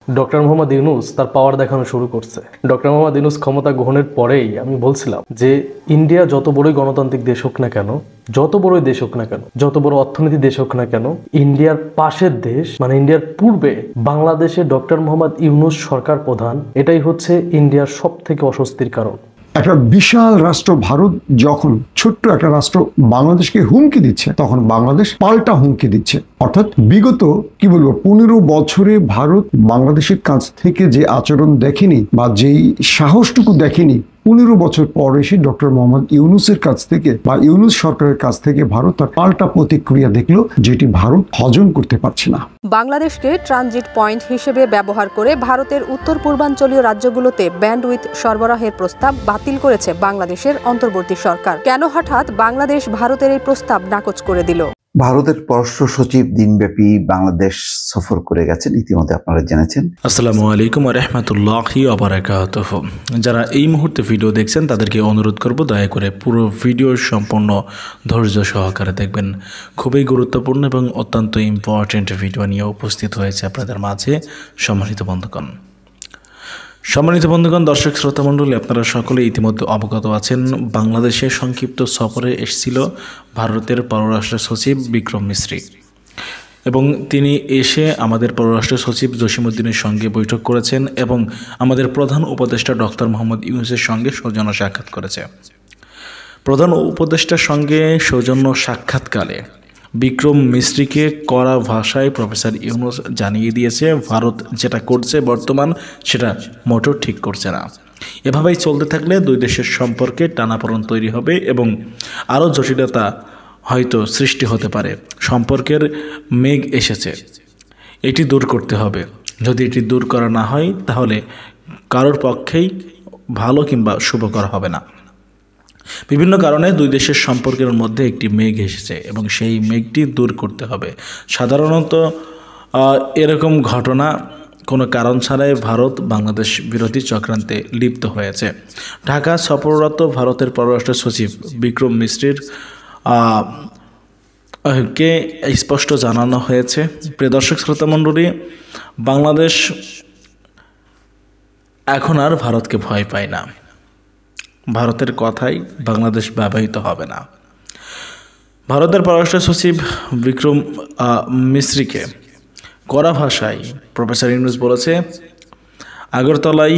Doctor Mohammad Yunus তার পাওয়ার দেখানো শুরু করছে। ডক্টর মোহাম্মদ ইউনূস ক্ষমতা গ্রহণের পরেই আমি বলছিলাম যে ইন্ডিয়া যত বড়ই গণতান্ত্রিক দেশ হোক না কেন, যত বড়ই দেশ হোক না কেন, যত বড় অর্থনীতি দেশ হোক না কেন, ইন্ডিয়ার পাশের দেশ মানে ইন্ডিয়ার পূর্বে বাংলাদেশে ডক্টর মোহাম্মদ ইউনূস সরকার প্রধান, এটাই হচ্ছে ইন্ডিয়ার সব থেকে অস্বস্তির কারণ। একটা বিশাল রাষ্ট্র ভারত যখন ছোট্ট একটা রাষ্ট্র বাংলাদেশকে হুমকি দিচ্ছে, তখন বাংলাদেশ পাল্টা হুমকি দিচ্ছে। অর্থাৎ বিগত 15 বছরে ভারত বাংলাদেশের কাছ থেকে যে আচরণ দেখেনি বা যেই সাহসটুকু দেখেনি, 15 বছর পর এসে ডক্টর মোহাম্মদ ইউনূসের কাছ থেকে বা ইউনূস সরকারের কাছ থেকে ভারত তার পাল্টা প্রতিক্রিয়া দেখলো, যেটি ভারত হজম করতে পারছে না। বাংলাদেশকে ট্রানজিট পয়েন্ট হিসেবে ব্যবহার করে ভারতের উত্তর পূর্বাঞ্চলীয় রাজ্যগুলোতে ব্যান্ডউইথ সরবরাহের প্রস্তাব বাতিল করেছে বাংলাদেশের অন্তর্বর্তী সরকার। কেন হঠাৎ বাংলাদেশ ভারতের এই প্রস্তাব নাকচ করে দিল? ভারতের পররাষ্ট্র সচিব দিনব্যাপী বাংলাদেশ সফর করে গেছেন, ইতিমধ্যে আপনারা জেনেছেন। আসসালামু আলাইকুম ওয়া রাহমাতুল্লাহি ওয়া বারাকাতুহু। যারা এই মুহূর্তে ভিডিও দেখছেন তাদেরকে অনুরোধ করব দয়া করে পুরো ভিডিও সম্পূর্ণ ধৈর্য সহকারে দেখবেন। খুবই গুরুত্বপূর্ণ এবং অত্যন্ত ইম্পর্টেন্ট ভিডিও নিয়ে উপস্থিত হয়েছে আপনাদের মাঝে। সম্মানিত বন্ধুগণ, দর্শক শ্রোতা মণ্ডলী, আপনারা সকলে ইতিমধ্যে অবগত আছেন বাংলাদেশে সংক্ষিপ্ত সফরে এসেছিল ভারতের পররাষ্ট্র সচিব বিক্রম মিশ্রি এবং তিনি এসে আমাদের পররাষ্ট্র সচিব জসিমউদ্দিনের সঙ্গে বৈঠক করেছেন এবং আমাদের প্রধান উপদেষ্টা ডক্টর মোহাম্মদ ইউনূসের সঙ্গে সৌজন্য সাক্ষাৎ করেছে। প্রধান উপদেষ্টার সঙ্গে সৌজন্য সাক্ষাৎকালে বিক্রম মিশ্রিকে কড়া ভাষায় প্রফেসর ইউনূস জানিয়ে দিয়েছে ভারত যেটা করছে বর্তমান সেটা মোটেও ঠিক করছে না। এভাবেই চলতে থাকলে দুই দেশের সম্পর্কে টানাপোড়েন তৈরি হবে এবং আরও জটিলতা হয়তো সৃষ্টি হতে পারে। সম্পর্কের মেঘ এসেছে, এটি দূর করতে হবে। যদি এটি দূর করা না হয় তাহলে কারোর পক্ষেই ভালো কিংবা শুভকর হবে না। বিভিন্ন কারণে দুই দেশের সম্পর্কের মধ্যে একটি মেঘ এসেছে এবং সেই মেঘটি দূর করতে হবে। সাধারণত এরকম ঘটনা কোনো কারণ ছাড়াই ভারত বাংলাদেশ বিরোধী চক্রান্তে লিপ্ত হয়েছে। ঢাকা সফররত ভারতের পররাষ্ট্র সচিব বিক্রম মিশ্রির কে স্পষ্ট জানানো হয়েছে, প্রিয় দর্শক শ্রোতা মণ্ডলী, বাংলাদেশ এখন আর ভারতকে ভয় পায় না। ভারতের কথাই বাংলাদেশ ব্যবহৃত হবে না। ভারতের পররাষ্ট্র সচিব বিক্রম মিশ্রিকে কড়া ভাষায় প্রফেসর ইউনূস বলেছে, আগরতলায়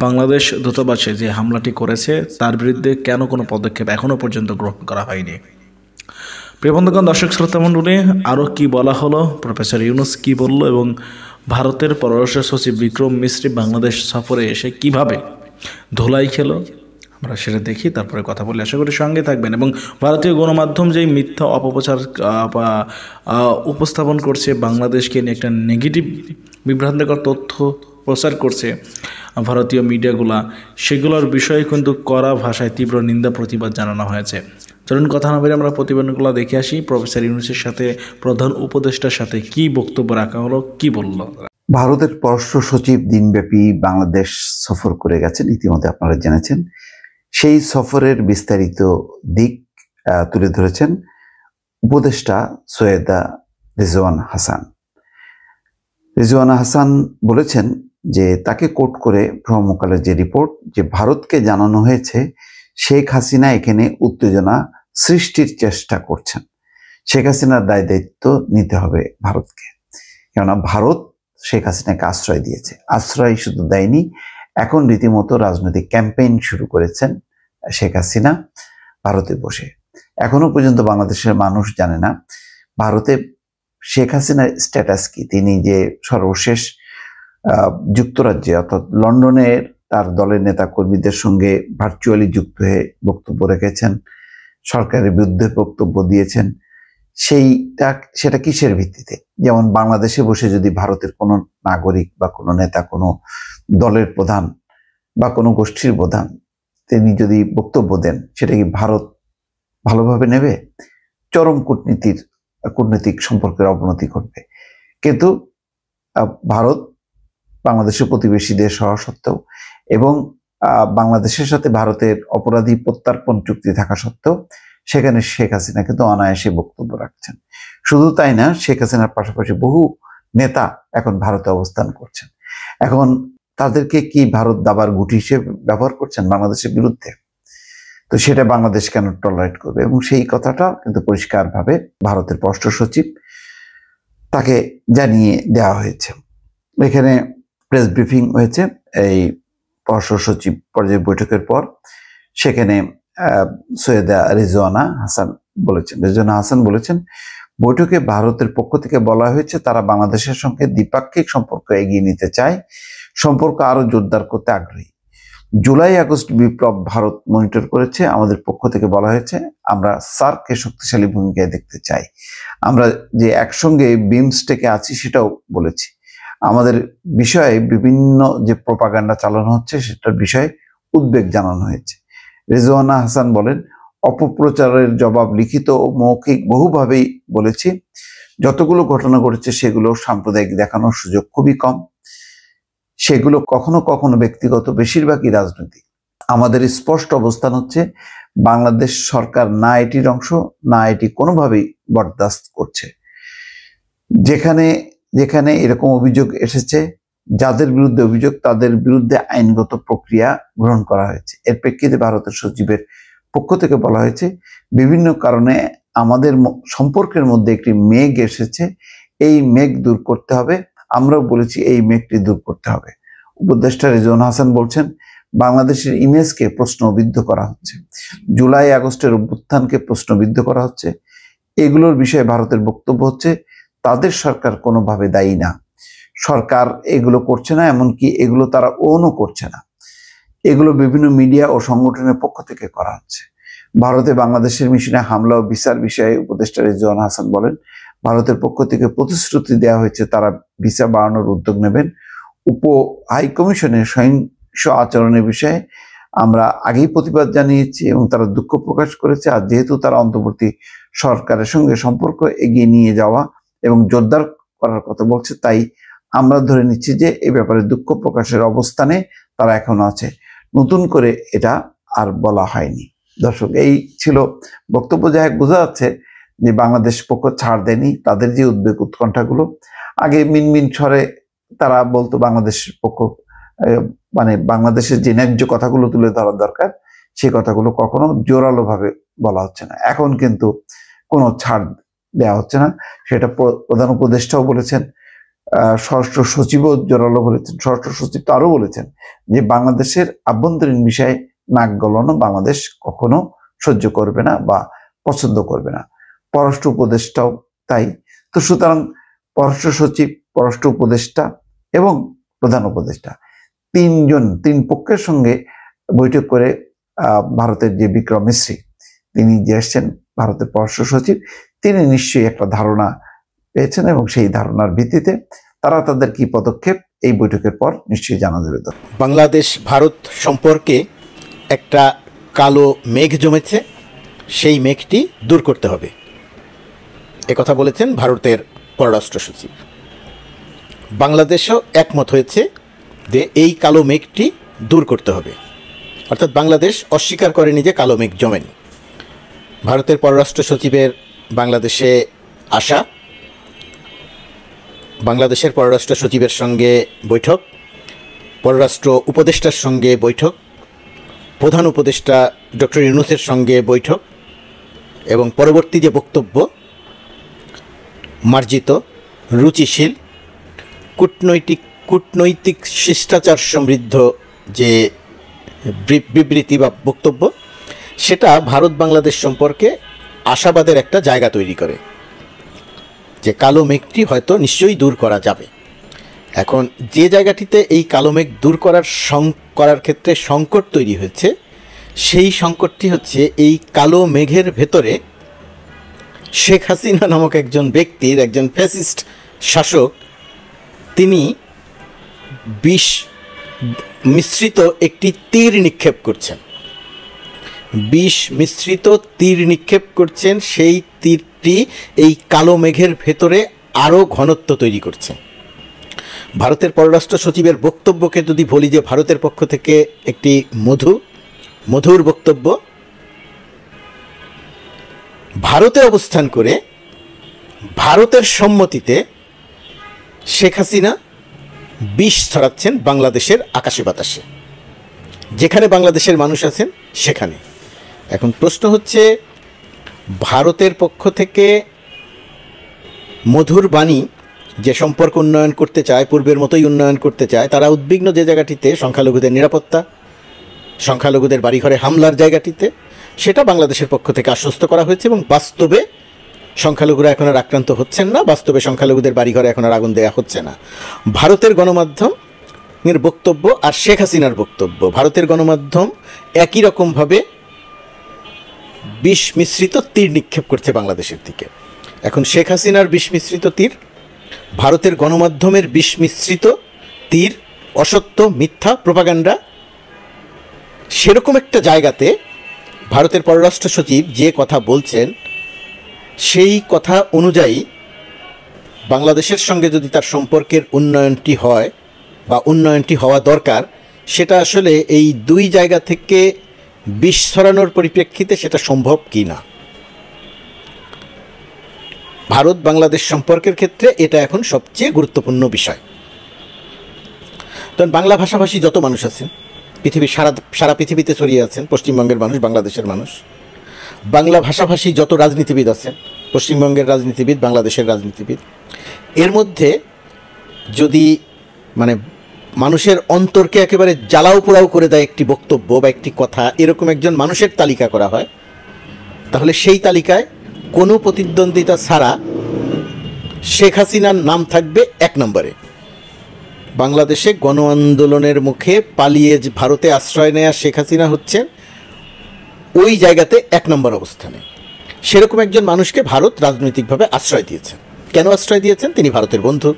বাংলাদেশ দূতাবাসে যে হামলাটি করেছে তার বিরুদ্ধে কেন কোনো পদক্ষেপ এখনও পর্যন্ত গ্রহণ করা হয়নি। প্রিয় বন্ধুগণ, দর্শক শ্রোতা মণ্ডলী, আরও কি বলা হলো, প্রফেসর ইউনূস কি বলল এবং ভারতের পররাষ্ট্র সচিব বিক্রম মিশ্রি বাংলাদেশ সফরে এসে কিভাবে ধোলাই খেলো, আমরা সেটা দেখি, তারপরে কথা বলে আশা করি সঙ্গে থাকবেন। এবং ভারতীয় গণমাধ্যম যেই মিথ্যা অপপ্রচার উপস্থাপন করছে, বাংলাদেশকে নিয়ে একটা নেগেটিভ বিভ্রান্তিকর তথ্য প্রচার করছে ভারতীয় মিডিয়াগুলা, সেগুলোর বিষয়ে কিন্তু কড়া ভাষায় তীব্র নিন্দা প্রতিবাদ জানানো হয়েছে। চলুন কথা না বলে আমরা প্রতিবেদনগুলো দেখে আসি। প্রফেসর ইউনূসের সাথে প্রধান উপদেষ্টার সাথে কি বক্তব্য রাখা হলো, কি বলল। ভারতের পররাষ্ট্র সচিব দিনব্যাপী বাংলাদেশ সফর করে গেছেন, ইতিমধ্যে আপনারা জেনেছেন। সেই সফরের বিস্তারিত দিক তুলে ধরেছেন উপদেষ্টা সৈয়দা রিজওয়ানা হাসান। রিজওয়ানা হাসান বলেছেন যে তাকে কোট করে ভ্রমণকালের যে রিপোর্ট, যে ভারতকে জানানো হয়েছে শেখ হাসিনা এখানে উত্তেজনা সৃষ্টির চেষ্টা করছেন। শেখ হাসিনার দায় দায়িত্ব নিতে হবে ভারতকে, কেননা ভারত শেখ হাসিনাকে আশ্রয় দিয়েছে। আশ্রয় শুধু দেয়নি, এখন রীতিমতো রাজনৈতিক ক্যাম্পেইন শুরু করেছেন শেখ হাসিনা ভারতে বসে। এখনো পর্যন্ত বাংলাদেশের মানুষ জানে না ভারতে শেখ হাসিনার স্ট্যাটাস কি। তিনি যে সর্বশেষ যুক্তরাজ্যে অর্থাৎ লন্ডনের তার দলের নেতা কর্মীদের সঙ্গে ভার্চুয়ালি যুক্ত হয়ে বক্তব্য রেখেছেন, সরকারের বিরুদ্ধে বক্তব্য দিয়েছেন, সেটা কিসের ভিত্তিতে? যেমন বাংলাদেশে বসে যদি ভারতের কোনো নাগরিক বা কোনো নেতা, কোনো দলের প্রধান বা কোনো গোষ্ঠীর প্রধান তিনি যদি বক্তব্য দেন, সেটা কি ভারত ভালোভাবে নেবে? চরম কূটনৈতিক সম্পর্কের অবনতি ঘটবে। কিন্তু ভারত বাংলাদেশের প্রতিবেশী দেশ হওয়া সত্ত্বেও এবং বাংলাদেশের সাথে ভারতের অপরাধী প্রত্যর্পণ চুক্তি থাকা সত্ত্বেও সেখানে শেখ হাসিনা কিন্তু অনায়াসে বক্তব্য রাখছেন। শুধু তাই না, শেখ হাসিনার পাশাপাশি বহু নেতা এখন ভারতে অবস্থান করছেন। এখন তাদেরকে কি ভারত দাবার গুটি হিসেবে ব্যবহার করছেন বাংলাদেশের বিরুদ্ধে? তো সেটা বাংলাদেশ কেন টলারেট করবে? এবং সেই কথাটা কিন্তু পরিষ্কারভাবে ভারতের পররাষ্ট্র সচিব তাকে জানিয়ে দেওয়া হয়েছে। এখানে প্রেস ব্রিফিং হয়েছে এই পররাষ্ট্র সচিব পর্যায়ে বৈঠকের পর। সেখানে সৈয়দা রিজওয়ানা হাসান বলেছেন, বৈঠকে ভারতের পক্ষ থেকে বলা হয়েছে তারা বাংলাদেশের সঙ্গে দ্বিপাক্ষিক সম্পর্ক এগিয়ে নিতে চায়, সম্পর্ক আরো জোরদার করতে আগ্রহী। জুলাই আগস্ট বিপ্লব ভারত মনিটর করেছে। আমাদের পক্ষ থেকে বলা হয়েছে আমরা সার্ককে শক্তিশালী ভূমিকায় দেখতে চাই। আমরা যে একসঙ্গে বিমস্টেকে আছি সেটাও বলেছি। আমাদের বিষয়ে বিভিন্ন যে প্রপাগান্ডা চালানো হচ্ছে সেটার বিষয়ে উদ্বেগ জানানো হয়েছে। রিজওয়ানা হাসান বলেন, অপপ্রচারের জবাব লিখিত ও মৌখিক বহুভাবেই বলেছি। যতগুলো ঘটনা ঘটেছে সেগুলো সাম্প্রদায়িক দেখানোর সুযোগ খুবই কম, সেগুলো কখনো কখনো ব্যক্তিগত, বেশিরভাগই রাজনৈতিক। আমাদের স্পষ্ট অবস্থান হচ্ছে বাংলাদেশ সরকার না এটির অংশ, না এটি কোনোভাবেই বরদাস্ত করছে। যেখানে যেখানে এরকম অভিযোগ এসেছে, যাদের বিরুদ্ধে অভিযোগ তাদের বিরুদ্ধে আইনগত প্রক্রিয়া গ্রহণ করা হয়েছে। এর প্রেক্ষিতে ভারতের সচিবের পক্ষ থেকে বলা হয়েছে বিভিন্ন কারণে আমাদের সম্পর্কের মধ্যে একটি মেঘ এসেছে, এই মেঘ দূর করতে হবে। আমরাও বলেছি এই মেঘটি দূর করতে হবে। উপদেষ্টা রিজওয়ানা হাসান বলছেন, বাংলাদেশের ইমেজকে প্রশ্নবিদ্ধ করা হচ্ছে, জুলাই আগস্টের অভ্যুত্থানকে প্রশ্নবিদ্ধ করা হচ্ছে। এগুলোর বিষয়ে ভারতের বক্তব্য হচ্ছে তাদের সরকার কোনোভাবে দায়ী না, সরকার এগুলো করছে না, এমনকি এগুলো তারা ওনও করছে না। এগুলো বিভিন্ন মিডিয়া ও সংগঠনের পক্ষ থেকে করা হচ্ছে। ভারতে বাংলাদেশের মিশনে হামলা ও ভিসার বিষয়ে উপদেষ্টা রিজওয়ানা হাসান বলেন, ভারতের পক্ষ থেকে প্রতিশ্রুতি দেওয়া হয়েছে তারা ভিসা বাড়ানোর উদ্যোগ নেবেন। উপ হাইকমিশনের সহিংস আচরণের বিষয়ে আমরা আগেই প্রতিবাদ জানিয়েছি এবং তারা দুঃখ প্রকাশ করেছে। আর যেহেতু তারা অন্তর্বর্তী সরকারের সঙ্গে সম্পর্ক এগিয়ে নিয়ে যাওয়া এবং জোরদার করার কথা বলছে, তাই আমরা ধরে নিচ্ছি যে এই ব্যাপারে দুঃখ প্রকাশের অবস্থানে তারা এখনো আছে, নতুন করে এটা আর বলা হয়নি। দর্শক, এই ছিল বক্তব্য। যাই হোক, বোঝা যাচ্ছে যে বাংলাদেশ পক্ষ ছাড় দেয়নি। তাদের যে উদ্বেগ উৎকণ্ঠাগুলো আগে মিনমিন স্বরে তারা বলতো, বাংলাদেশ পক্ষ মানে বাংলাদেশের যে ন্যায্য কথাগুলো তুলে ধরা দরকার সেই কথাগুলো কখনো জোরালো ভাবে বলা হচ্ছে না। এখন কিন্তু কোনো ছাড় দেওয়া হচ্ছে না। সেটা প্রধান উপদেষ্টাও বলেছেন, স্বরাষ্ট্র সচিবও জোরালো বলেছেন। স্বরাষ্ট্র সচিব তো আরো বলেছেন যে বাংলাদেশের আভ্যন্তরীণ বিষয়ে নাক গলানো বাংলাদেশ কখনো সহ্য করবে না বা পছন্দ করবে না। পররাষ্ট্র উপদেষ্টাও তাই। তো সুতরাং পররাষ্ট্র সচিব, পররাষ্ট্র উপদেষ্টা এবং প্রধান উপদেষ্টা তিন পক্ষের সঙ্গে বৈঠক করে ভারতের যে বিক্রম মিশ্রি তিনি যে এসছেন ভারতের পররাষ্ট্র সচিব, তিনি নিশ্চয়ই একটা ধারণা পেয়েছেন এবং সেই ধারণার ভিত্তিতে তারা তাদের কি পদক্ষেপ এই বৈঠকের পর নিশ্চয়ই জানা যাবে। বাংলাদেশ ভারত সম্পর্কে একটা কালো মেঘ জমেছে, সেই মেঘটি দূর করতে হবে, একথা বলেছেন ভারতের পররাষ্ট্র সচিব। বাংলাদেশও একমত হয়েছে যে এই কালো মেঘটি দূর করতে হবে। অর্থাৎ বাংলাদেশ অস্বীকার করেনি যে কালো মেঘ জমেনি। ভারতের পররাষ্ট্র সচিবের বাংলাদেশে আসা, বাংলাদেশের পররাষ্ট্র সচিবের সঙ্গে বৈঠক, পররাষ্ট্র উপদেষ্টার সঙ্গে বৈঠক, প্রধান উপদেষ্টা ডক্টর ইউনূসের সঙ্গে বৈঠক এবং পরবর্তী যে বক্তব্য মার্জিত, রুচিশীল, কূটনৈতিক শিষ্টাচার সমৃদ্ধ যে বিবৃতি বা বক্তব্য, সেটা ভারত বাংলাদেশ সম্পর্কে আশাবাদের একটা জায়গা তৈরি করে যে কালো মেঘটি হয়তো নিশ্চয়ই দূর করা যাবে। এখন যে জায়গাটিতে এই কালো মেঘ দূর করার ক্ষেত্রে সংকট তৈরি হয়েছে, সেই সংকটটি হচ্ছে এই কালো মেঘের ভেতরে শেখ হাসিনা নামক একজন ব্যক্তির, একজন ফ্যাসিস্ট শাসক, তিনি বিষ মিশ্রিত একটি তীর নিক্ষেপ করছেন। বিষ মিশ্রিত তীর নিক্ষেপ করছেন। সেই তীরটি এই কালো মেঘের ভেতরে আরও ঘনত্ব তৈরি করছে। ভারতের পররাষ্ট্র সচিবের বক্তব্যকে যদি বলি যে ভারতের পক্ষ থেকে একটি মধুর বক্তব্য, ভারতে অবস্থান করে ভারতের সম্মতিতে শেখ হাসিনা বিষ ছড়াচ্ছেন বাংলাদেশের আকাশে বাতাসে, যেখানে বাংলাদেশের মানুষ আছেন সেখানে। এখন প্রশ্ন হচ্ছে, ভারতের পক্ষ থেকে মধুর বাণী যে সম্পর্ক উন্নয়ন করতে চায়, পূর্বের মতোই উন্নয়ন করতে চায়, তারা উদ্বিগ্ন যে জায়গাটিতে সংখ্যালঘুদের নিরাপত্তা, সংখ্যালঘুদের বাড়িঘরে হামলার জায়গাটিতে, সেটা বাংলাদেশের পক্ষ থেকে আশ্বস্ত করা হয়েছে এবং বাস্তবে সংখ্যালঘুরা এখন আর আক্রান্ত হচ্ছেন না, বাস্তবে সংখ্যালঘুদের বাড়িঘরে এখন আর আগুন দেওয়া হচ্ছে না। ভারতের গণমাধ্যমের বক্তব্য আর শেখ হাসিনার বক্তব্য, ভারতের গণমাধ্যম একই রকমভাবে বিষ মিশ্রিত তীর নিক্ষেপ করছে বাংলাদেশের দিকে। এখন শেখ হাসিনার বিষ মিশ্রিত তীর, ভারতের গণমাধ্যমের বিষ মিশ্রিত তীর, অসত্য, মিথ্যা, প্রোপাগান্ডা, সেরকম একটা জায়গাতে ভারতের পররাষ্ট্র সচিব যে কথা বলছেন সেই কথা অনুযায়ী বাংলাদেশের সঙ্গে যদি তার সম্পর্কের উন্নয়নটি হয় বা উন্নয়নটি হওয়া দরকার, সেটা আসলে এই দুই জায়গা থেকে বিষ ছড়ানোর পরিপ্রেক্ষিতে সেটা সম্ভব কি না। ভারত বাংলাদেশ সম্পর্কের ক্ষেত্রে এটা এখন সবচেয়ে গুরুত্বপূর্ণ বিষয়। তখন বাংলা ভাষাভাষী যত মানুষ আছেন পৃথিবীর সারা পৃথিবীতে ছড়িয়ে আছেন, পশ্চিমবঙ্গের মানুষ, বাংলাদেশের মানুষ, বাংলা ভাষাভাষী যত রাজনীতিবিদ আছেন, পশ্চিমবঙ্গের রাজনীতিবিদ, বাংলাদেশের রাজনীতিবিদ, এর মধ্যে যদি মানে মানুষের অন্তরকে একেবারে জ্বালাও পোড়াও করে দেয় একটি বক্তব্য বা একটি কথা, এরকম একজন মানুষের তালিকা করা হয়, তাহলে সেই তালিকায় কোনো প্রতিদ্বন্দ্বিতা ছাড়া শেখ হাসিনার নাম থাকবে 1 নম্বরে। বাংলাদেশে গণ আন্দোলনের মুখে পালিয়ে ভারতে আশ্রয় নেয়া শেখ হাসিনা হচ্ছেন ওই জায়গাতে 1 নম্বর অবস্থানে। সেরকম একজন মানুষকে ভারত রাজনৈতিকভাবে আশ্রয় দিয়েছেন। কেন আশ্রয় দিয়েছেন? তিনি ভারতের বন্ধু,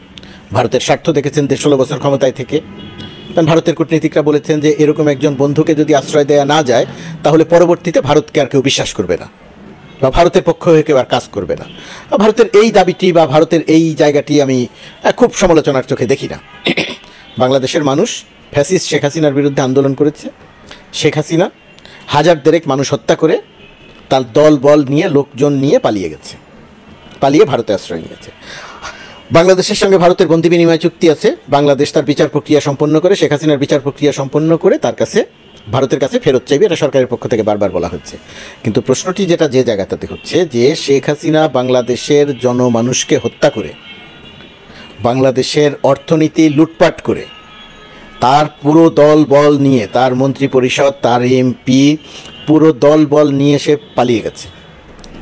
ভারতের স্বার্থ দেখেছেন 16 বছর ক্ষমতায় থেকে। কারণ ভারতের কূটনীতিকরা বলেছেন যে এরকম একজন বন্ধুকে যদি আশ্রয় দেওয়া না যায় তাহলে পরবর্তীতে ভারতকে আর কেউ বিশ্বাস করবে না বা ভারতের পক্ষ হয়ে কেউ আর কাজ করবে না। ভারতের এই দাবিটি বা ভারতের এই জায়গাটি আমি খুব সমালোচনার চোখে দেখি না। বাংলাদেশের মানুষ ফ্যাসিস্ট শেখ হাসিনার বিরুদ্ধে আন্দোলন করেছে। শেখ হাসিনা 1000 মানুষ হত্যা করে তার দল বল নিয়ে, লোকজন নিয়ে পালিয়ে গেছে, পালিয়ে ভারতে আশ্রয় নিয়েছে। বাংলাদেশের সঙ্গে ভারতের বন্দি বিনিময় চুক্তি আছে। বাংলাদেশ তার বিচার প্রক্রিয়া সম্পন্ন করে, শেখ হাসিনার বিচার প্রক্রিয়া সম্পন্ন করে তার কাছে, ভারতের কাছে ফেরত চাইবে, এটা সরকারের পক্ষ থেকে বারবার বলা হচ্ছে। কিন্তু প্রশ্নটি যেটা যে জায়গাটাতে হচ্ছে যে শেখ হাসিনা বাংলাদেশের জনমানুষকে হত্যা করে, বাংলাদেশের অর্থনীতি লুটপাট করে, তার পুরো দল বল নিয়ে, তার মন্ত্রী পরিষদ, তার এমপি, পুরো দল বল নিয়ে সে পালিয়ে গেছে।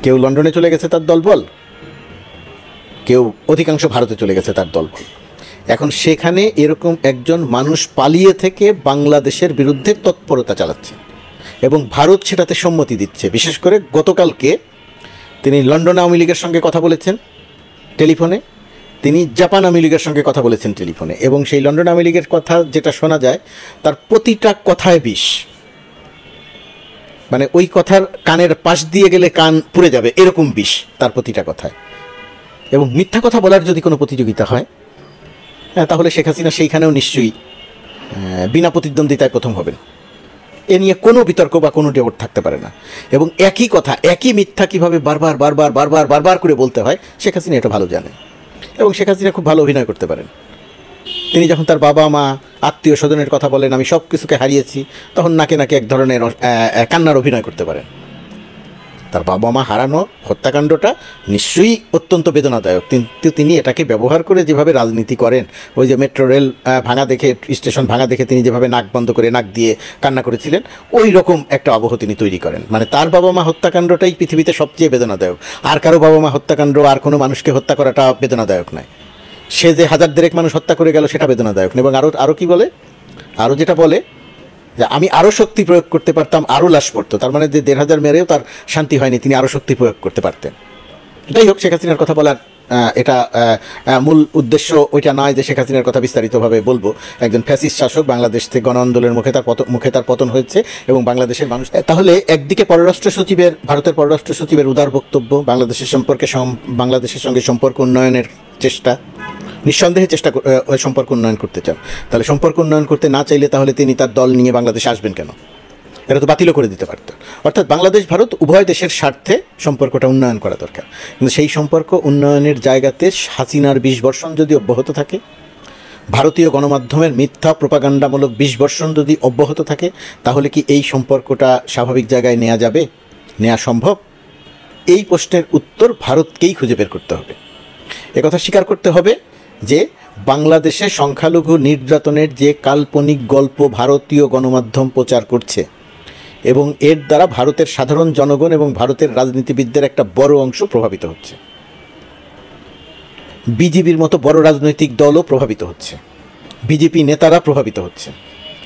কেউ লন্ডনে চলে গেছে তার দলবল, কেউ অধিকাংশ ভারতে চলে গেছে তার দলবল। এখন সেখানে এরকম একজন মানুষ পালিয়ে থেকে বাংলাদেশের বিরুদ্ধে তৎপরতা চালাচ্ছে এবং ভারত সেটাতে সম্মতি দিচ্ছে। বিশেষ করে গতকালকে তিনি লন্ডন আওয়ামী লীগের সঙ্গে কথা বলেছেন টেলিফোনে, তিনি জাপান আওয়ামী লীগের সঙ্গে কথা বলেছেন টেলিফোনে, এবং সেই লন্ডন আওয়ামী লীগের কথা যেটা শোনা যায় তার প্রতিটা কথায় বিষ, মানে ওই কথার কানের পাশ দিয়ে গেলে কান পুড়ে যাবে এরকম বিষ তার প্রতিটা কথায়। এবং মিথ্যা কথা বলার যদি কোনো প্রতিযোগিতা হয় তাহলে শেখ হাসিনা সেইখানেও নিশ্চয়ই বিনা প্রতিদ্বন্দ্বিতায় প্রথম হবেন। এ নিয়ে কোনো বিতর্ক বা কোনো ডেবট থাকতে পারে না। এবং একই কথা, একই মিথ্যা কীভাবে বারবার বারবার বারবার বারবার করে বলতে হয় শেখ হাসিনা এটা ভালো জানেন। এবং শেখ হাসিনা খুব ভালো অভিনয় করতে পারেন। তিনি যখন তার বাবা মা আত্মীয় স্বজনের কথা বলেন, আমি সব কিছুকে হারিয়েছি, তখন নাকে নাকে এক ধরনের কান্নার অভিনয় করতে পারেন। তার বাবা মা হারানো হত্যাকাণ্ডটা নিশ্চয়ই অত্যন্ত বেদনাদায়ক, কিন্তু তিনি এটাকে ব্যবহার করে যেভাবে রাজনীতি করেন, ওই যে মেট্রো রেল ভাঙা দেখে, স্টেশন ভাঙা দেখে তিনি যেভাবে নাক বন্ধ করে, নাক দিয়ে কান্না করেছিলেন, ওই রকম একটা আবহ তিনি তৈরি করেন। মানে তার বাবা মা হত্যাকাণ্ডটাই পৃথিবীতে সবচেয়ে বেদনাদায়ক। আর কারো বাবা মা হত্যাকাণ্ড, আর কোনো মানুষকে হত্যা করাটা বেদনাদায়ক নয়। সে যে 1000 মানুষ হত্যা করে গেল সেটা বেদনাদায়ক। এবং আরও কি বলে, আরও যেটা বলে যে আমি আরও শক্তি প্রয়োগ করতে পারতাম, আরও লাশ পড়তো। তার মানে যে 1500 মেরেও তার শান্তি হয়নি, তিনি আরও শক্তি প্রয়োগ করতে পারতেন। যাই হোক, শেখ হাসিনার কথা বলার এটা মূল উদ্দেশ্য ওইটা নয় যে শেখ হাসিনার কথা বিস্তারিতভাবে বলবো। একজন ফ্যাসিস্ট শাসক, বাংলাদেশ থেকে গণ আন্দোলনের মুখে তার পতন হয়েছে এবং বাংলাদেশের মানুষ। তাহলে একদিকে ভারতের পররাষ্ট্র সচিবের উদার বক্তব্য, বাংলাদেশের সঙ্গে সম্পর্ক উন্নয়নের চেষ্টা, নিঃসন্দেহে সম্পর্ক উন্নয়ন করতে চান। তাহলে সম্পর্ক উন্নয়ন করতে না চাইলে তাহলে তিনি তার দল নিয়ে বাংলাদেশে আসবেন কেন? এটা তো বাতিলও করে দিতে পারত। অর্থাৎ বাংলাদেশ ভারত উভয় দেশের স্বার্থে সম্পর্কটা উন্নয়ন করা দরকার। কিন্তু সেই সম্পর্ক উন্নয়নের জায়গাতে হাসিনার 20 বর্ষণ যদি অব্যাহত থাকে, ভারতীয় গণমাধ্যমের মিথ্যা প্রোপাগান্ডামূলক 20 বর্ষণ যদি অব্যাহত থাকে, তাহলে কি এই সম্পর্কটা স্বাভাবিক জায়গায় নেওয়া যাবে, নেওয়া সম্ভব? এই প্রশ্নের উত্তর ভারতকেই খুঁজে বের করতে হবে। একথা স্বীকার করতে হবে যে বাংলাদেশে সংখ্যালঘু নির্যাতনের যে কাল্পনিক গল্প ভারতীয় গণমাধ্যম প্রচার করছে এবং এর দ্বারা ভারতের সাধারণ জনগণ এবং ভারতের রাজনীতিবিদদের একটা বড় অংশ প্রভাবিত হচ্ছে। বিজেপির মতো বড় রাজনৈতিক দলও প্রভাবিত হচ্ছে, বিজেপি নেতারা প্রভাবিত হচ্ছে।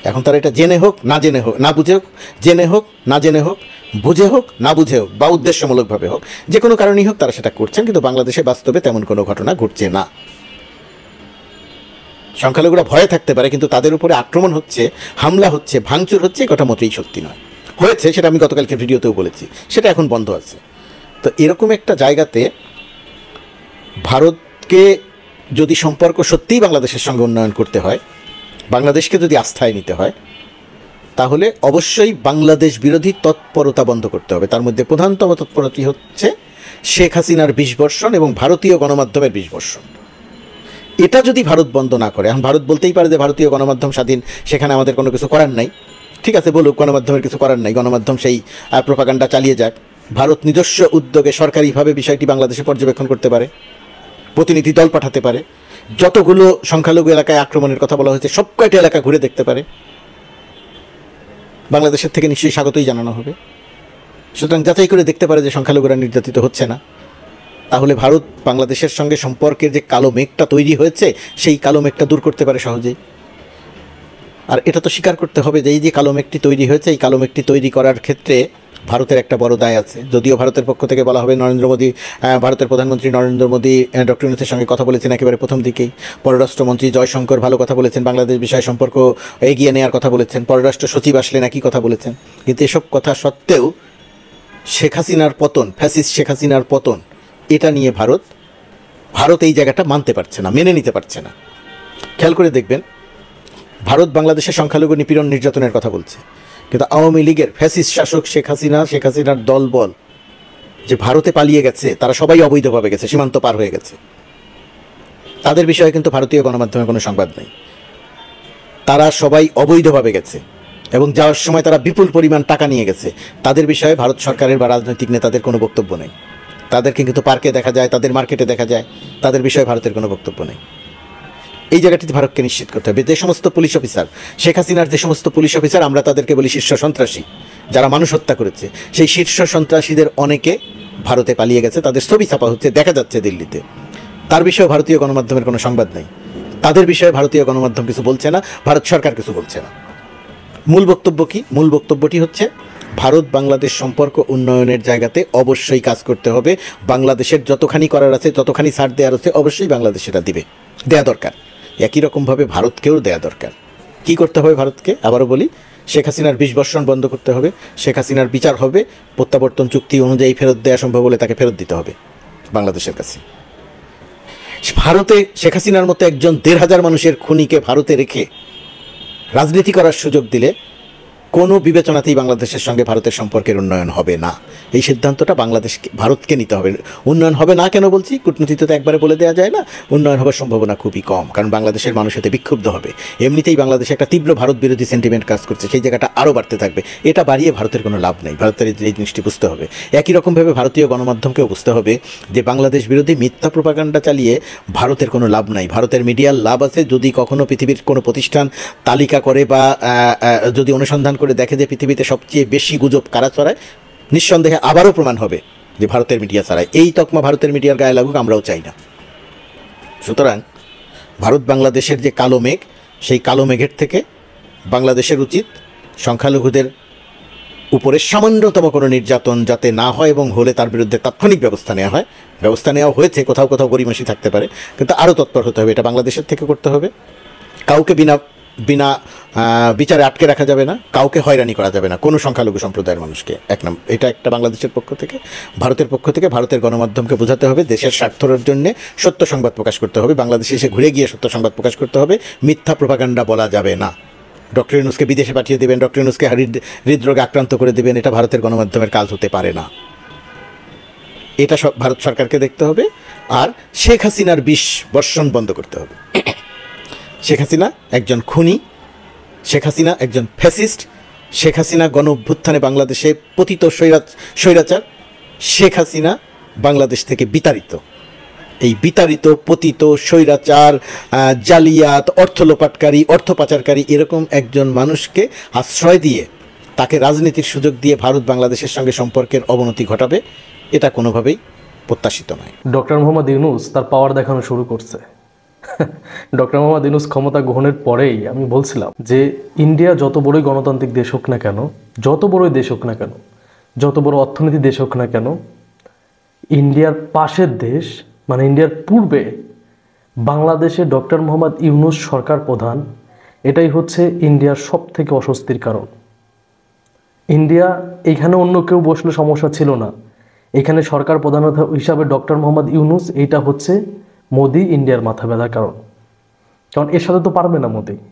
এখন তারা এটা জেনে হোক না জেনে হোক, না বুঝে হোক, জেনে হোক না জেনে হোক, বুঝে হোক না বুঝে হোক, বা উদ্দেশ্যমূলকভাবে হোক, যে কোনো কারণেই হোক তারা সেটা করছেন। কিন্তু বাংলাদেশে বাস্তবে তেমন কোনো ঘটনা ঘটছে না। সংখ্যালঘুরা ভয়ে থাকতে পারে, কিন্তু তাদের উপরে আক্রমণ হচ্ছে, হামলা হচ্ছে, ভাঙচুর হচ্ছে, এটা মোটেই সত্যি নয়। হয়েছে, সেটা আমি গতকালকে ভিডিওতেও বলেছি, সেটা এখন বন্ধ আছে। তো এরকম একটা জায়গাতে ভারতকে যদি সম্পর্ক সত্যিই বাংলাদেশের সঙ্গে উন্নয়ন করতে হয়, বাংলাদেশকে যদি আস্থায় নিতে হয়, তাহলে অবশ্যই বাংলাদেশ বিরোধী তৎপরতা বন্ধ করতে হবে। তার মধ্যে প্রধানতম তৎপরতা হচ্ছে শেখ হাসিনার 20 বর্ষণ এবং ভারতীয় গণমাধ্যমের 20 বর্ষণ। এটা যদি ভারত বন্ধ না করে, এখন ভারত বলতেই পারে যে ভারতীয় গণমাধ্যম স্বাধীন, সেখানে আমাদের কোনো কিছু করার নাই। ঠিক আছে, বলুক, গণমাধ্যমের কিছু করার নাই, গণমাধ্যম সেই প্রোপাগান্ডা চালিয়ে যাক। ভারত নিজস্ব উদ্যোগে সরকারিভাবে বিষয়টি বাংলাদেশে পর্যবেক্ষণ করতে পারে, প্রতিনিধি দল পাঠাতে পারে, যতগুলো সংখ্যালঘু এলাকায় আক্রমণের কথা বলা হয়েছে সব কয়টা এলাকা ঘুরে দেখতে পারে। বাংলাদেশের থেকে নিশ্চয়ই স্বাগতই জানানো হবে। সুতরাং যাচাই করে দেখতে পারে যে সংখ্যালঘুরা নির্যাতিত হচ্ছে না। তাহলে ভারত বাংলাদেশের সঙ্গে সম্পর্কের যে কালো মেঘটা তৈরি হয়েছে, সেই কালো মেঘটা দূর করতে পারে সহজেই। আর এটা তো স্বীকার করতে হবে যে এই যে কালো মেঘটি তৈরি হয়েছে, এই কালো মেঘটি তৈরি করার ক্ষেত্রে ভারতের একটা বড় দায় আছে। যদিও ভারতের পক্ষ থেকে বলা হবে নরেন্দ্র মোদী, ভারতের প্রধানমন্ত্রী নরেন্দ্র মোদী ডক্টর ইউনূসের সঙ্গে কথা বলেছেন একেবারে প্রথম দিকেই। পররাষ্ট্রমন্ত্রী জয়শঙ্কর ভালো কথা বলেছেন, বাংলাদেশ বিষয়ে সম্পর্ক এগিয়ে নেওয়ার কথা বলেছেন। পররাষ্ট্র সচিব আসলেন একই কথা বলেছেন। কিন্তু এসব কথা সত্ত্বেও শেখ হাসিনার পতন, ফ্যাসিস্ট শেখ হাসিনার পতন, এটা নিয়ে ভারত এই জায়গাটা মানতে পারছে না, মেনে নিতে পারছে না। খেয়াল করে দেখবেন, ভারত বাংলাদেশের সংখ্যালঘু নিপীড়ন নির্যাতনের কথা বলছে, কিন্তু আওয়ামী লীগের ফ্যাসিস্ট শাসক শেখ হাসিনার দলবল যে ভারতে পালিয়ে গেছে, তারা সবাই অবৈধভাবে গেছে, সীমান্ত পার হয়ে গেছে। তাদের বিষয়ে কিন্তু ভারতীয় গণমাধ্যমে কোনো সংবাদ নেই। তারা সবাই অবৈধভাবে গেছে এবং যাওয়ার সময় তারা বিপুল পরিমাণ টাকা নিয়ে গেছে। তাদের বিষয়ে ভারত সরকারের বা রাজনৈতিক নেতাদের কোনো বক্তব্য নেই। তাদেরকে কিন্তু পার্কে দেখা যায়, তাদের মার্কেটে দেখা যায়, তাদের বিষয়ে ভারতের কোনো বক্তব্য নেই। এই জায়গাটিতে ভারতকে নিশ্চিত করতে হবে। যে সমস্ত পুলিশ অফিসার, শেখ হাসিনার যে সমস্ত পুলিশ অফিসার, আমরা তাদেরকে বলি শীর্ষ সন্ত্রাসী, যারা মানুষ হত্যা করেছে, সেই শীর্ষ সন্ত্রাসীদের অনেকে ভারতে পালিয়ে গেছে, তাদের ছবি ছাপা হচ্ছে, দেখা যাচ্ছে দিল্লিতে। তার বিষয়ে ভারতীয় গণমাধ্যমের কোনো সংবাদ নেই। তাদের বিষয়ে ভারতীয় গণমাধ্যম কিছু বলছে না, ভারত সরকার কিছু বলছে না। মূল বক্তব্য কি? মূল বক্তব্যটি হচ্ছে ভারত বাংলাদেশ সম্পর্ক উন্নয়নের জায়গাতে অবশ্যই কাজ করতে হবে। বাংলাদেশের যতখানি করার আছে, যতখানি ছাড় দেওয়ার আছে, অবশ্যই বাংলাদেশ সেটা দিবে, দেয়া দরকার। একই রকমভাবে ভারতকেও দেয়া দরকার। কি করতে হবে ভারতকে? আবারও বলি, শেখ হাসিনার 20 বর্ষণ বন্ধ করতে হবে। শেখ হাসিনার বিচার হবে, প্রত্যাবর্তন চুক্তি অনুযায়ী ফেরত দেওয়া সম্ভব হলে তাকে ফেরত দিতে হবে বাংলাদেশের কাছে। ভারতে শেখ হাসিনার মতো একজন 1,500 মানুষের খুনিকে ভারতে রেখে রাজনীতি করার সুযোগ দিলে কোনো বিবেচনাতেই বাংলাদেশের সঙ্গে ভারতের সম্পর্কের উন্নয়ন হবে না। এই সিদ্ধান্তটা ভারতকে নিতে হবে। উন্নয়ন হবে না কেন বলছি? কূটনীতিতে তো একবারে বলে দেওয়া যায় না। উন্নয়ন হওয়ার সম্ভাবনা খুবই কম, কারণ বাংলাদেশের মানুষ এতে বিক্ষুব্ধ হবে। এমনিতেই বাংলাদেশে একটা তীব্র ভারত বিরোধী সেন্টিমেন্ট কাজ করছে, সেই জায়গাটা আরও বাড়তে থাকবে। এটা বাড়িয়ে ভারতের কোনো লাভ নেই। ভারতের এই জিনিসটি বুঝতে হবে। একই রকমভাবে ভারতীয় গণমাধ্যমকেও বুঝতে হবে যে বাংলাদেশ বিরোধী মিথ্যা প্রোপাগান্ডা চালিয়ে ভারতের কোনো লাভ নাই। ভারতের মিডিয়ার লাভ আছে যদি কখনো পৃথিবীর কোনো প্রতিষ্ঠান তালিকা করে বা যদি অনুসন্ধান করে দেখে যে পৃথিবীতে সবচেয়ে বেশি গুজব কারা ছড়ায়, নিঃসন্দেহে আবারও প্রমাণ হবে যে ভারতের মিডিয়া ছাড়ায়। এই তকমা ভারতের মিডিয়ার গায়ে লাগুক, আমরাও চাই না। সুতরাং ভারত বাংলাদেশের যে কালো মেঘ, সেই কালো মেঘের থেকে বাংলাদেশের উচিত সংখ্যালঘুদের উপরে সামান্যতম কোনো নির্যাতন যাতে না হয়, এবং হলে তার বিরুদ্ধে তাৎক্ষণিক ব্যবস্থা নেওয়া হয়। ব্যবস্থা নেওয়া হয়েছে, কোথাও কোথাও গড়িমসি থাকতে পারে, কিন্তু আরও তৎপর হতে হবে। এটা বাংলাদেশের থেকে করতে হবে। কাউকে বিনা বিচারে আটকে রাখা যাবে না, কাউকে হয়রানি করা যাবে না, কোনো সংখ্যালঘু সম্প্রদায়ের মানুষকে। এটা একটা বাংলাদেশের পক্ষ থেকে। ভারতের পক্ষ থেকে ভারতের গণমাধ্যমকে বোঝাতে হবে দেশের স্বার্থের জন্য সত্য সংবাদ প্রকাশ করতে হবে। বাংলাদেশে এসে ঘুরে গিয়ে সত্য সংবাদ প্রকাশ করতে হবে। মিথ্যা প্রোপাগান্ডা বলা যাবে না। ডক্টর ইউনূসকে বিদেশে পাঠিয়ে দেবেন, ডক্টর ইউনূসকে হৃদরোগে আক্রান্ত করে দেবেন, এটা ভারতের গণমাধ্যমের কাজ হতে পারে না। এটা ভারত সরকারকে দেখতে হবে। আর শেখ হাসিনার 20 বর্ষণ বন্ধ করতে হবে। শেখ হাসিনা একজন খুনি, শেখ হাসিনা একজন ফ্যাসিস্ট, শেখ হাসিনা গণ অভ্যুত্থানে বাংলাদেশে পতিত স্বৈরাচার, শেখ হাসিনা বাংলাদেশ থেকে বিতাড়িত। এই বিতাড়িত, পতিত, স্বৈরাচার, জালিয়াত, অর্থ লোপাটকারী, অর্থ পাচারকারী এরকম একজন মানুষকে আশ্রয় দিয়ে তাকে রাজনীতির সুযোগ দিয়ে ভারত বাংলাদেশের সঙ্গে সম্পর্কের অবনতি ঘটাবে, এটা কোনোভাবেই প্রত্যাশিত নয়। ডক্টর মোহাম্মদ ইউনূস তার পাওয়ার দেখানো শুরু করছে। ডক্টর মোহাম্মদ ইউনূস ক্ষমতা গ্রহণের পরেই আমি বলছিলাম যে ইন্ডিয়া যত বড়ই গণতান্ত্রিক দেশ হোক না কেন, যত বড়ই দেশ হোক না কেন, যত বড় অর্থনীতি দেশ হোক না কেন, ইন্ডিয়ার পাশের দেশ মানে ইন্ডিয়ার পূর্বে বাংলাদেশে ডক্টর মোহাম্মদ ইউনূস সরকার প্রধান, এটাই হচ্ছে ইন্ডিয়ার সব থেকে অস্বস্তির কারণ। ইন্ডিয়া এখানে অন্য কেউ বসলে সমস্যা ছিল না, এখানে সরকার প্রধান হিসাবে ডক্টর মোহাম্মদ ইউনূস, এইটা হচ্ছে মোদি ইন্ডিয়ার মাথা ব্যথার কারণ। কারণ এর সাথে তো পারবে না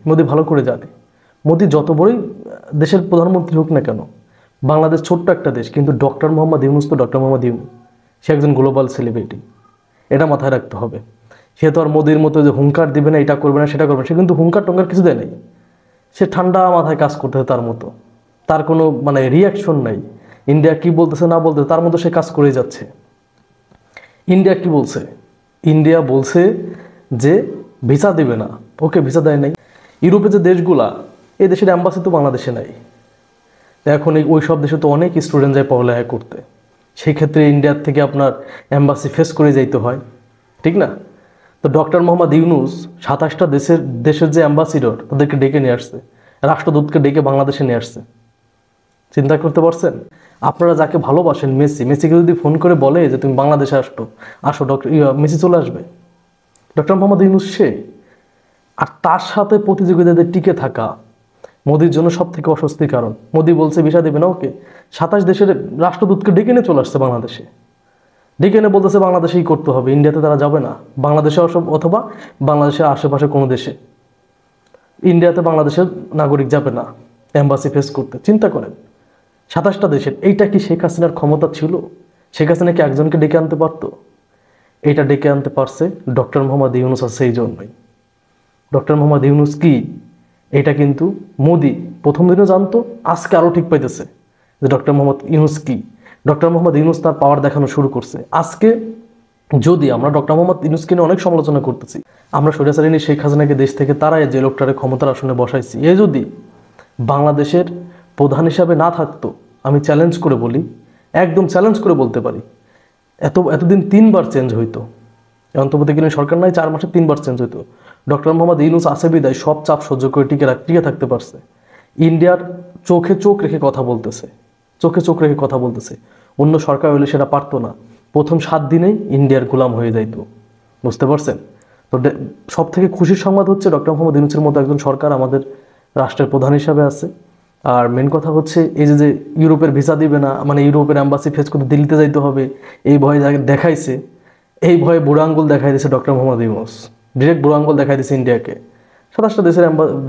মোদি ভালো করে জানে। মোদি যত বড়ই দেশের প্রধানমন্ত্রী হোক না কেন, বাংলাদেশ ছোট্ট একটা দেশ, কিন্তু ডক্টর মোহাম্মদ ইউনূস তো ডক্টর মোহাম্মদ ইউনূস, সে একজন গ্লোবাল সেলিব্রিটি, এটা মাথায় রাখতে হবে। সে তো আর মোদির মতো যে হুঙ্কার দিবে না, এটা করবে না সেটা করবে না, সে কিন্তু হুঙ্কার টঙ্কার কিছু দেয় নাই। সে ঠান্ডা মাথায় কাজ করতেছে তার মতো, তার কোনো মানে রিয়াকশন নাই। ইন্ডিয়া কি বলতেছে না বলতেছে তার মতো সে কাজ করেই যাচ্ছে। ইন্ডিয়া কি বলছে? ইন্ডিয়া বলছে যে ভিসা দেবে না, ওকে ভিসা দেয় নাই। ইউরোপের যে দেশগুলা, এই দেশের অ্যাম্বাসি তো বাংলাদেশে নাই। এখন ওই সব দেশে তো অনেক স্টুডেন্ট যায় পড়ালেখা করতে, সেই ক্ষেত্রে ইন্ডিয়ার থেকে আপনার অ্যাম্বাসি ফেস করে যাইতে হয়, ঠিক না? তো ডক্টর মোহাম্মদ ইউনূস 27টা দেশের যে অ্যাম্বাসিডর তাদেরকে ডেকে নিয়ে আসছে, রাষ্ট্রদূতকে ডেকে বাংলাদেশে নিয়ে আসছে। চিন্তা করতে পারছেন? আপনারা যাকে ভালোবাসেন, মেসিকে যদি ফোন করে বলে যে তুমি বাংলাদেশে আসো মেসি চলে আসবে। ডক্টর মোহাম্মদ ইউনূস সে, আর তার সাথে প্রতিযোগিতাতে টিকে থাকা মোদির জন্য সব থেকে অস্বস্তির কারণ। মোদি বলছে ভিসা দেবে না ওকে, 27 দেশের রাষ্ট্রদূতকে ডেকে নিয়ে চলে আসছে বাংলাদেশে, ডেকে এনে বলতেছে বাংলাদেশেই করতে হবে, ইন্ডিয়াতে তারা যাবে না, বাংলাদেশে অথবা বাংলাদেশের আশেপাশে কোনো দেশে, ইন্ডিয়াতে বাংলাদেশের নাগরিক যাবে না অ্যাম্বাসি ফেস করতে। চিন্তা করেন, 27টা দেশের। এইটা কি শেখ হাসিনার ক্ষমতা ছিল? শেখ হাসিনা কি একজনকে ডেকে আনতে পারতো? এটা ডেকে আনতে পারছে ডক্টর মোহাম্মদ ইউনূস আছে এই জন্যই। ডক্টর মোহাম্মদ ইউনূস কি, এটা কিন্তু মোদি প্রথম দিনও জানতো, আজকে আরও ঠিক পাইতেছে যে ডক্টর মোহাম্মদ ইউনূস কি। ডক্টর মোহাম্মদ ইউনূস তার পাওয়ার দেখানো শুরু করছে। আজকে যদি আমরা ডক্টর মোহাম্মদ ইউনূসকে নিয়ে অনেক সমালোচনা করতেছি, আমরা স্বৈরাচারিণী শেখ হাসিনাকে দেশ থেকে তারাই যে লোকটারে ক্ষমতার আসনে বসাইছি, এ যদি বাংলাদেশের প্রধান হিসাবে না থাকতো, আমি চ্যালেঞ্জ করে বলি, একদম চ্যালেঞ্জ করে বলতে পারি, এতদিন 3বার চেঞ্জ হইতো। অন্তর্বর্তীকালীন সরকার নাই, 4 মাসে 3বার চেঞ্জ হইতো। ডক্টর মোহাম্মদ ইউনূস আছে বিদায় সব চাপ সহ্য করে টিকে থাকতে পারছে। ইন্ডিয়ার চোখে চোখ রেখে কথা বলতেছে, অন্য সরকার হলে সেটা পারতো না। প্রথম 7 দিনেই ইন্ডিয়ার গোলাম হয়ে যাইতো, বুঝতে পারছেন? তো সব থেকে খুশির সংবাদ হচ্ছে ডক্টর মোহাম্মদ ইউনূসের মতো একজন সরকার আমাদের রাষ্ট্রের প্রধান হিসাবে আছে। আর মেন কথা হচ্ছে এই যে ইউরোপের ভিসা দিবে না, মানে ইউরোপের অ্যাম্বাসি ফেস করতে দিল্লিতে যাইতে হবে, এই ভয়ে দেখাইছে, এই ভয়ে বুড়ো আঙ্গুল দেখাই দিয়েছে ডক্টর মোহাম্মদ ইউনূস, ডিরেক্ট বুড়ো আঙ্গুল দেখাই দিয়েছে ইন্ডিয়াকে। 27টা দেশের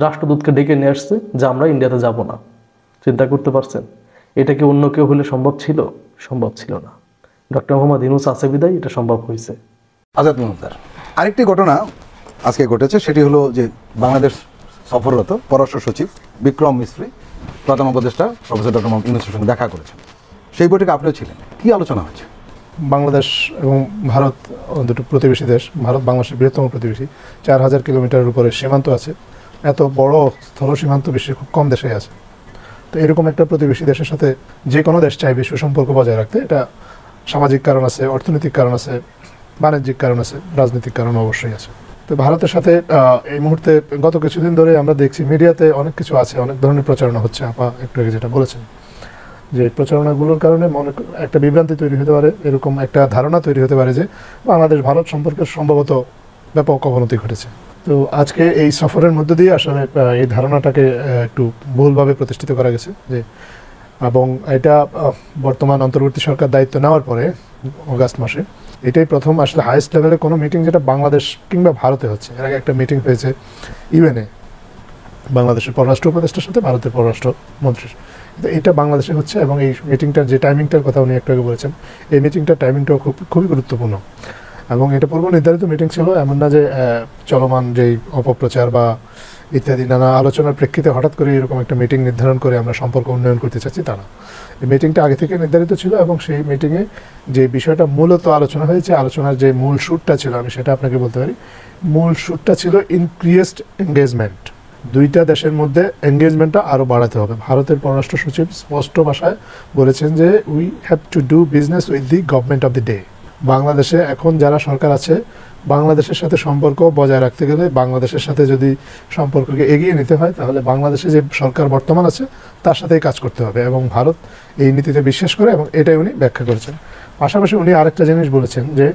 রাষ্ট্রদূতকে ডেকে নিয়ে আসছে যে আমরা ইন্ডিয়াতে যাব না। চিন্তা করতে পারছেন? এটা কি অন্য কেউ হলে সম্ভব ছিল? সম্ভব ছিল না। ডক্টর মোহাম্মদ ইউনূস আছে বিদায় এটা সম্ভব হয়েছে। আজাদ মজুমদার, আরেকটি ঘটনা আজকে ঘটেছে, সেটি হলো যে বাংলাদেশ সফররত পররাষ্ট্র সচিব বিক্রম মিস্ত্রি প্রথম উপদেষ্টা প্রফেসর ডক্টর মোহাম্মদ ইউনূসের সঙ্গে দেখা করেছেন। সেই বৈঠকে আপনিও ছিলেন, কি আলোচনা হয়েছে? বাংলাদেশ এবং ভারত দুটো প্রতিবেশী দেশ। ভারত বাংলাদেশের বৃহত্তম প্রতিবেশী, 4000 কিলোমিটারের উপরে সীমান্ত আছে। এত বড় স্থল সীমান্ত বিশ্বের খুব কম দেশে আছে। তো এরকম একটা প্রতিবেশী দেশের সাথে যে কোনো দেশ চাইবে সুসম্পর্ক বজায় রাখতে। এটা সামাজিক কারণ আছে, অর্থনৈতিক কারণ আছে, বাণিজ্যিক কারণ আছে, রাজনৈতিক কারণ অবশ্যই আছে। তো ভারতের সাথে এই মুহূর্তে গত কিছুদিন ধরে আমরা দেখছি মিডিয়াতে অনেক কিছু আছে, অনেক ধরনের প্রচারণা হচ্ছে। আপা একটু আগে যেটা বলেছেন, যে প্রচারণাগুলোর কারণে একটা বিভ্রান্তি তৈরি হতে পারে, এরকম একটা ধারণা তৈরি হতে পারে যে বাংলাদেশ ভারত সম্পর্কের সম্ভবত ব্যাপক অবনতি ঘটেছে। তো আজকে এই সফরের মধ্য দিয়ে আসলে এই ধারণাটাকে একটু ভুলভাবে প্রতিষ্ঠিত করা গেছে যে, এবং এটা বর্তমান অন্তর্বর্তী সরকার দায়িত্ব নেওয়ার পরে অগাস্ট মাসে এটাই প্রথম আসলে হাইয়েস্ট লেভেলে কোনো মিটিং যেটা বাংলাদেশ কিংবা ভারতে হচ্ছে। এর আগে একটা মিটিং হয়েছে ইউএনএ, বাংলাদেশের পররাষ্ট্র উপদেষ্টার সাথে ভারতের পররাষ্ট্র মন্ত্রীর। এটা বাংলাদেশে হচ্ছে, এবং এই মিটিংটার যে টাইমিংটার কথা উনি একটু আগে বলেছেন, এই মিটিংটার টাইমিংটাও খুবই গুরুত্বপূর্ণ। এবং এটা পূর্ব নির্ধারিত মিটিং ছিল, এমন না যে চলমান যেই অপপ্রচার বা ইত্যাদি নানা আলোচনার প্রেক্ষিতে হঠাৎ করে এরকম একটা মিটিং নির্ধারণ করে আমরা সম্পর্ক উন্নয়ন করতে চাচ্ছি তা না। এই মিটিংটা আগে থেকে নির্ধারিত ছিল এবং সেই মিটিংয়ে যে বিষয়টা মূলত আলোচনা হয়েছে, আলোচনার যে মূল সুরটা ছিল আমি সেটা আপনাকে বলতে পারি। মূল সুরটা ছিল ইনক্রিজড এঙ্গেজমেন্ট। দুইটা দেশের মধ্যে এঙ্গেজমেন্টটা আরও বাড়াতে হবে। ভারতের পররাষ্ট্র সচিব স্পষ্ট ভাষায় বলেছেন যে we have to do business with the government of the day. বাংলাদেশে এখন যারা সরকার আছে, বাংলাদেশের সাথে সম্পর্ক বজায় রাখতে গেলে, বাংলাদেশের সাথে যদি সম্পর্ককে এগিয়ে নিতে হয়, তাহলে বাংলাদেশে যে সরকার বর্তমান আছে তার সাথেই কাজ করতে হবে এবং ভারত এই নীতিতে বিশ্বাস করে এবং এটাই উনি ব্যাখ্যা করেছেন। পাশাপাশি উনি আরেকটা জিনিস বলেছেন যে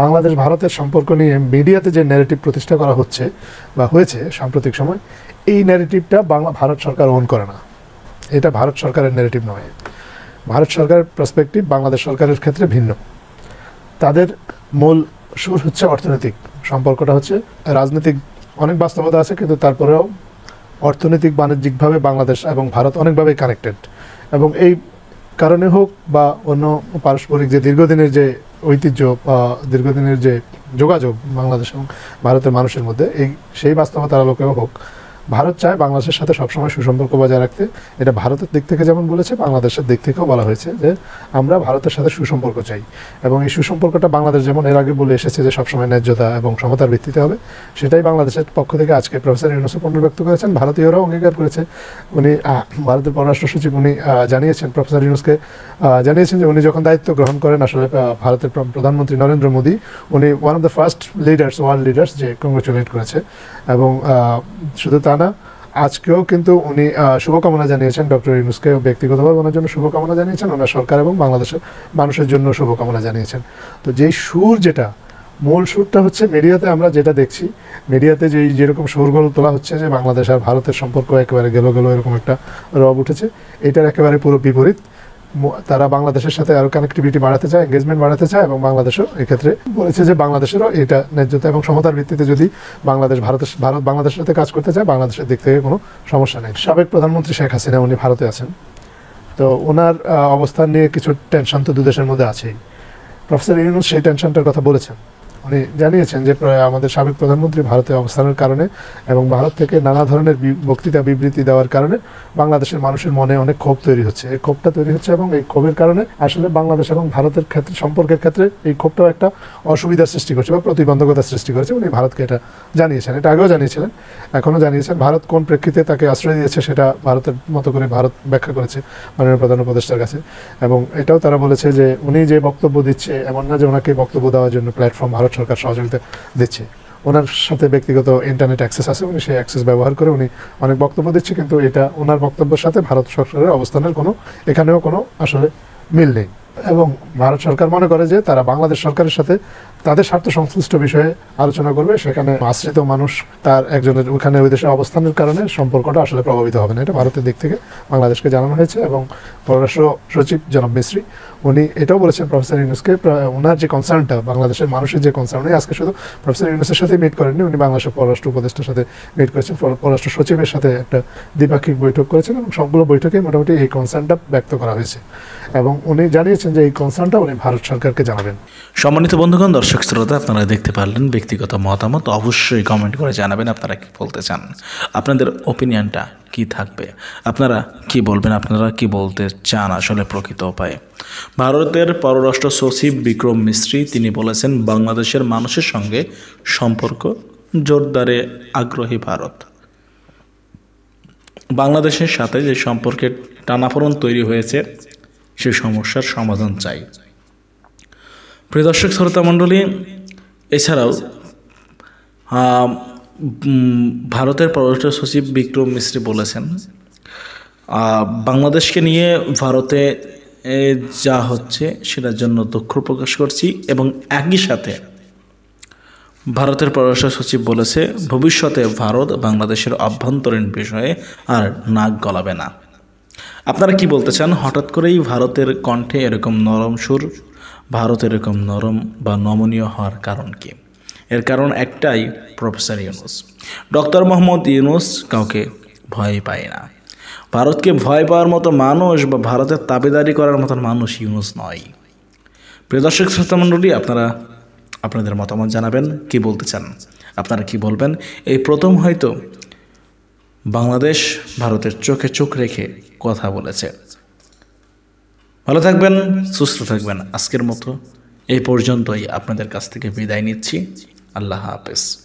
বাংলাদেশ ভারতের সম্পর্ক নিয়ে মিডিয়াতে যে ন্যারেটিভ প্রতিষ্ঠা করা হচ্ছে বা হয়েছে সাম্প্রতিক সময়, এই ন্যারেটিভটা ভারত সরকার ওন করে না। এটা ভারত সরকারের ন্যারেটিভ নয়। ভারত সরকারের পার্সপেক্টিভ বাংলাদেশ সরকারের ক্ষেত্রে ভিন্ন। তাদের মূল সুর হচ্ছে অর্থনৈতিক, সম্পর্কটা হচ্ছে রাজনৈতিক অনেক বাস্তবতা আছে, কিন্তু তারপরেও অর্থনৈতিক বাণিজ্যিকভাবে বাংলাদেশ এবং ভারত অনেকভাবেই কানেক্টেড। এবং এই কারণে হোক বা অন্য পারস্পরিক যে দীর্ঘদিনের যে ঐতিহ্য বা দীর্ঘদিনের যে যোগাযোগ বাংলাদেশ এবং ভারতের মানুষের মধ্যে, সেই বাস্তবতার আলোকেও হোক, ভারত চায় বাংলাদেশের সাথে সবসময় সুসম্পর্ক বজায় রাখতে। এটা ভারতের দিক থেকে যেমন বলেছে, বাংলাদেশের দিক থেকেও বলা হয়েছে যে আমরা ভারতের সাথে সুসম্পর্ক চাই এবং এই সুসম্পর্কটা বাংলাদেশ যেমন এর আগে বলে এসেছে যে সবসময় ন্যায্যতা এবং সমতার ভিত্তিতে হবে, সেটাই বাংলাদেশের পক্ষ থেকে আজকে প্রফেসর ইউনূস পুনর্ব্যক্ত করেছেন। ভারতীয়রাও অঙ্গীকার করেছে। উনি ভারতের পররাষ্ট্র সচিব উনি জানিয়েছেন, প্রফেসর ইউনূসকে জানিয়েছেন যে উনি যখন দায়িত্ব গ্রহণ করেন, আসলে ভারতের প্রধানমন্ত্রী নরেন্দ্র মোদী, উনি one of the first leaders, world leaders যে কংগ্রেচুলেট করেছে। এবং শুধু তা না, আজকেও কিন্তু উনি শুভকামনা জানিয়েছেন ডক্টর ইউনূসকে, ব্যক্তিগতভাবে ওনার জন্য শুভকামনা জানিয়েছেন, ওনার সরকার এবং বাংলাদেশের মানুষের জন্য শুভকামনা জানিয়েছেন। তো যেই সুর, যেটা মূল সুরটা হচ্ছে মিডিয়াতে আমরা যেটা দেখছি, মিডিয়াতে যেরকম সুরগুলো তোলা হচ্ছে যে বাংলাদেশ আর ভারতের সম্পর্ক একেবারে গেল এরকম একটা রব উঠেছে, এটার একেবারে পুরো বিপরীত। তারা বাংলাদেশের সাথে আরও কানেক্টিভিটি বাড়াতে চায়, এঙ্গেজমেন্ট বাড়াতে চায় এবং বাংলাদেশও এক্ষেত্রে বলেছে যে বাংলাদেশেরও এটা ন্যায্যতা এবং সমতার ভিত্তিতে যদি ভারত বাংলাদেশের সাথে কাজ করতে চায়, বাংলাদেশের দিক থেকে কোনো সমস্যা নেই। সাবেক প্রধানমন্ত্রী শেখ হাসিনা উনি ভারতে আছেন, তো ওনার অবস্থান নিয়ে কিছু টেনশন তো দু দেশের মধ্যে আছেই। প্রফেসর ইউনূস সেই টেনশনটার কথা বলেছেন। উনি জানিয়েছেন যে আমাদের সাবেক প্রধানমন্ত্রী ভারতে অবস্থানের কারণে এবং ভারত থেকে নানা ধরনের বক্তৃতা বিবৃতি দেওয়ার কারণে বাংলাদেশের মানুষের মনে অনেক ক্ষোভ তৈরি হচ্ছে। এই ক্ষোভটা তৈরি হচ্ছে এবং এই ক্ষোভের কারণে আসলে বাংলাদেশ এবং ভারতের ক্ষেত্রে সম্পর্কের ক্ষেত্রে এই ক্ষোভটাও একটা অসুবিধার সৃষ্টি করছে বা প্রতিবন্ধকতার সৃষ্টি করেছে। উনি ভারতকে এটা জানিয়েছেন, এটা আগেও জানিয়েছিলেন, এখনও জানিয়েছেন। ভারত কোন প্রেক্ষিতে তাকে আশ্রয় দিয়েছে সেটা ভারতের মতো করে ভারত ব্যাখ্যা করেছে মাননীয় প্রধান উপদেষ্টার কাছে। এবং এটাও তারা বলেছে যে উনি যে বক্তব্য দিচ্ছে, এমন না যে ওনাকে বক্তব্য দেওয়ার জন্য প্ল্যাটফর্ম ভারত সরকার সহযোগিতা দিচ্ছে। ওনার সাথে ব্যক্তিগত ইন্টারনেট অ্যাক্সেস আছে, উনি সেই অ্যাক্সেস ব্যবহার করে উনি অনেক বক্তব্য দিচ্ছে, কিন্তু এটা ওনার বক্তব্যের সাথে ভারত সরকারের অবস্থানের এখানেও কোনো আসলে মিল নেই। এবং ভারত সরকার মনে করে যে তারা বাংলাদেশ সরকারের সাথে তাদের স্বার্থ সংশ্লিষ্ট বিষয়ে আলোচনা করবে, সেখানে আশ্রিত মানুষ তার একজনের ওখানে ওই দেশে অবস্থানের কারণে সম্পর্কটা আসলে প্রভাবিত হবে না। এটা ভারতের দিক থেকে বাংলাদেশকে জানানো হয়েছে। এবং পররাষ্ট্র সচিব জনাব মিস্ত্রি উনি এটাও বলেছেন প্রফেসর ইউনূসকে, ওনার যে কনসার্নটা, বাংলাদেশের মানুষের যে কনসার্ন, উনি আজকে শুধু প্রফেসর ইউনূসের সাথে মিট করেননি, উনি বাংলাদেশের পররাষ্ট্র উপদেষ্টার সাথে মিট করেছেন, পররাষ্ট্র সচিবের সাথে একটা দ্বিপাক্ষিক বৈঠক করেছেন এবং সবগুলো বৈঠকে মোটামুটি এই কনসার্নটা ব্যক্ত করা হয়েছে এবং উনি জানিয়েছেন যে এই কনসার্নটা উনি ভারত সরকারকে জানাবেন। সম্মানিত বন্ধুগণ, দর্শক শ্রোতা, আপনারা দেখতে পারলেন ব্যক্তিগত মতামত অবশ্যই কমেন্ট করে জানাবেন আপনারা কি বলতে চান, আপনাদের ওপিনিয়নটা কি থাকবে, আপনারা কি বলবেন, আপনারা কি বলতে চান আসলে প্রকৃত উপায়ে। ভারতের পররাষ্ট্র সচিব বিক্রম মিস্ত্রি তিনি বলেছেন বাংলাদেশের মানুষের সঙ্গে সম্পর্ক জোরদারে আগ্রহী ভারত। বাংলাদেশের সাথে যে সম্পর্কের টানাপোড়েন তৈরি হয়েছে সেই সমস্যার সমাধান চাই। প্রিয় দর্শক শ্রোতা মণ্ডলী, এছাড়াও ভারতের পররাষ্ট্র সচিব বিক্রম মিস্ত্রি বলেছেন বাংলাদেশকে নিয়ে ভারতে যা হচ্ছে সেটার জন্য দুঃখ প্রকাশ করছি এবং একই সাথে ভারতের পররাষ্ট্র সচিব বলেছে ভবিষ্যতে ভারত বাংলাদেশের অভ্যন্তরীণ বিষয়ে আর নাক গলাবে না। আপনারা কি বলতে চান? হঠাৎ করেই ভারতের কণ্ঠে এরকম নরম সুর, ভারত এরকম নরম বা নমনীয় হওয়ার কারণ কি? এর কারণ একটাই, প্রফেসর ইউনূস। ডক্টর মোহাম্মদ ইউনূস কাউকে ভয় পায় না। ভারতকে ভয় পাওয়ার মতো মানুষ বা ভারতের তাবেদারি করার মতো মানুষ ইউনূস নয়। প্রিয় দর্শক শ্রোতা মণ্ডলী, আপনারা আপনাদের মতামত জানাবেন, কি বলতে চান, আপনারা কি বলবেন। এই প্রথম হয়তো বাংলাদেশ ভারতের চোখে চোখ রেখে কথা বলেছে। ভালো থাকবেন, সুস্থ থাকবেন। আজকের মতো এই পর্যন্তই, আপনাদের কাছ থেকে বিদায় নিচ্ছি। আল্লাহ হাফেজ।